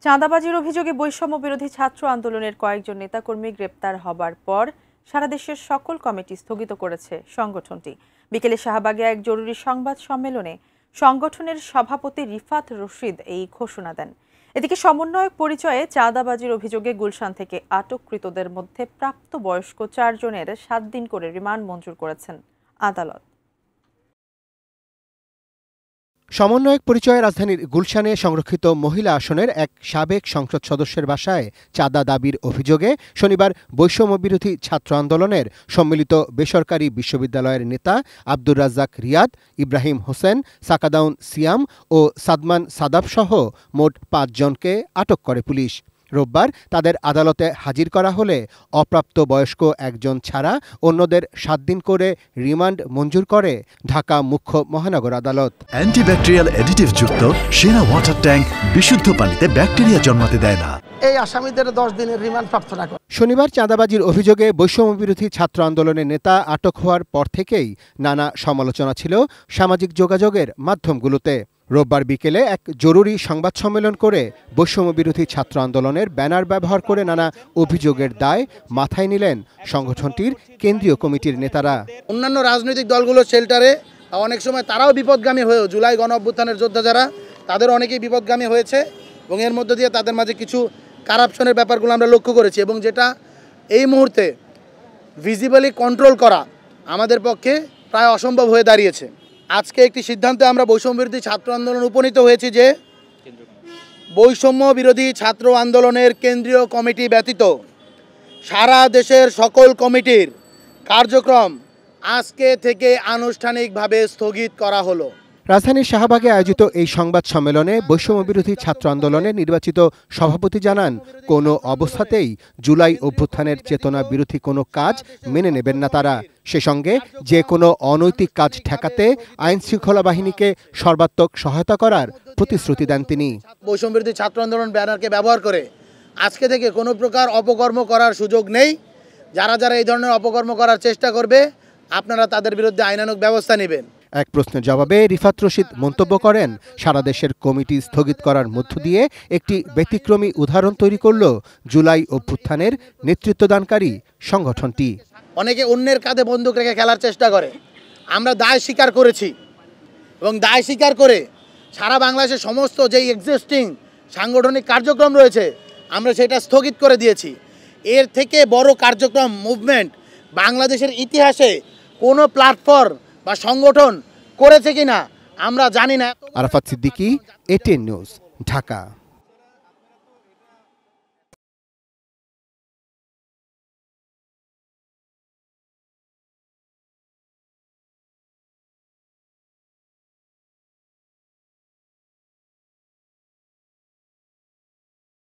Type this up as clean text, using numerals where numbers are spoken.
চাঁদাবাজির অভিযোগে বৈষম্য বিরোধী ছাত্র আন্দোলনের কয়েকজন নেতাকর্মী গ্রেপ্তার হবার পর সারা দেশের সকল কমিটি স্থগিত করেছে সংগঠনটি। বিকেলে শাহবাগে এক জরুরি সংবাদ সম্মেলনে সংগঠনের সভাপতি রিফাত রশিদ এই ঘোষণা দেন। এদিকে সমন্বয়ক পরিচয়ে চাঁদাবাজির অভিযোগে গুলশান থেকে আটককৃতদের মধ্যে প্রাপ্তবয়স্ক 4 জনের 7 দিন করে রিমান্ড মঞ্জুর করেছেন আদালত। সমন্বয়ক পরিচয়ে রাজধানীর গুলশানে সংরক্ষিত মহিলা আসনের এক সাবেক সংসদ সদস্যের বাসায় চাঁদা দাবির অভিযোগে শনিবার বৈষম্য বিরোধী ছাত্র আন্দোলনের সম্মিলিত বেসরকারি বিশ্ববিদ্যালয়ের নেতা আব্দুর রাজ্জাক রিয়াদ, ইব্রাহিম হোসেন, সাকাদাউন সিয়াম ও সাদমান সাদাবসহ মোট 5 জনকে আটক করে পুলিশ। রোববার তাদের আদালতে হাজির করা হলে অপ্রাপ্ত বয়স্ক একজন ছাড়া অন্যদের 7 দিন করে রিমান্ড মঞ্জুর করে ঢাকা মুখ্য মহানগর আদালত। অ্যান্টিব্যাকটেরিয়াল অ্যাডিটিভ যুক্ত সেরা ওয়াটার ট্যাঙ্ক বিশুদ্ধ পানিতে ব্যাকটেরিয়া জন্মাতে দেয় না। এই আসামিদের 10 দিনের রিমান্ড প্রার্থনা করে। শনিবার চাঁদাবাজির অভিযোগে বৈষম্য বিরোধী ছাত্র আন্দোলনের নেতা আটক হওয়ার পর থেকেই নানা সমালোচনা ছিল সামাজিক যোগাযোগের মাধ্যমগুলোতে। রোববার বিকেলে এক জরুরি সংবাদ সম্মেলন করে বৈষম্য বিরোধী ছাত্র আন্দোলনের ব্যানার ব্যবহার করে নানা অভিযোগের দায় মাথায় নিলেন সংগঠনটির কেন্দ্রীয় কমিটির নেতারা। অন্যান্য রাজনৈতিক দলগুলো শেল্টারে অনেক সময় তারাও বিপদগামী হয়েও জুলাই গণ অভ্যুত্থানের যোদ্ধা যারা তাদের অনেকেই বিপদগামী হয়েছে এবং এর মধ্য দিয়ে তাদের মাঝে কিছু কারাপশনের ব্যাপারগুলো আমরা লক্ষ্য করেছি এবং যেটা এই মুহূর্তে ভিজিবলি কন্ট্রোল করা আমাদের পক্ষে প্রায় অসম্ভব হয়ে দাঁড়িয়েছে। আজকে একটি সিদ্ধান্তে আমরা বৈষম্য বিরোধী ছাত্র আন্দোলন উপনীত হয়েছি যে বৈষম্য বিরোধী ছাত্র আন্দোলনের কেন্দ্রীয় কমিটি ব্যতীত সারা দেশের সকল কমিটির কার্যক্রম আজকে থেকে আনুষ্ঠানিকভাবে স্থগিত করা হলো। রাজধানীর শাহবাগে আয়োজিত এই সংবাদ সম্মেলনে বৈষম্য বিরোধী ছাত্র আন্দোলনের নির্বাচিত সভাপতি জানান, কোনো অবস্থাতেই জুলাই অভ্যুত্থানের চেতনা বিরোধী কোনো কাজ মেনে নেবেন না তারা। সে সঙ্গে যে কোনো অনৈতিক কাজ ঠেকাতে আইন শৃঙ্খলা বাহিনীকে সর্বাত্মক সহায়তা করার প্রতিশ্রুতি দেন তিনি। বৈষম্য বিরোধী ছাত্র আন্দোলন ব্যানারকে ব্যবহার করে আজকে থেকে কোনো প্রকার অপকর্ম করার সুযোগ নেই। যারা যারা এই ধরনের অপকর্ম করার চেষ্টা করবে আপনারা তাদের বিরুদ্ধে আইনানুগ ব্যবস্থা নেবেন। এক প্রশ্নের জবাবে রিফাত রশিদ মন্তব্য করেন, সারা দেশের কমিটি স্থগিত করার মধ্য দিয়ে একটি ব্যতিক্রমী উদাহরণ তৈরি করল জুলাই অভ্যুত্থানের নেতৃত্বদানকারী সংগঠনটি। অনেকে অন্যের কাঁধে বন্দুক রেখে খেলার চেষ্টা করে। আমরা দায় স্বীকার করেছি এবং দায় স্বীকার করে সারা বাংলাদেশের সমস্ত যেই এক্সিস্টিং সাংগঠনিক কার্যক্রম রয়েছে আমরা সেটা স্থগিত করে দিয়েছি। এর থেকে বড় কার্যক্রম মুভমেন্ট বাংলাদেশের ইতিহাসে কোনো প্ল্যাটফর্ম বা সংগঠন করেছে কিনা আমরা জানি না। Arafat Siddiqui, ATN news, Dhaka.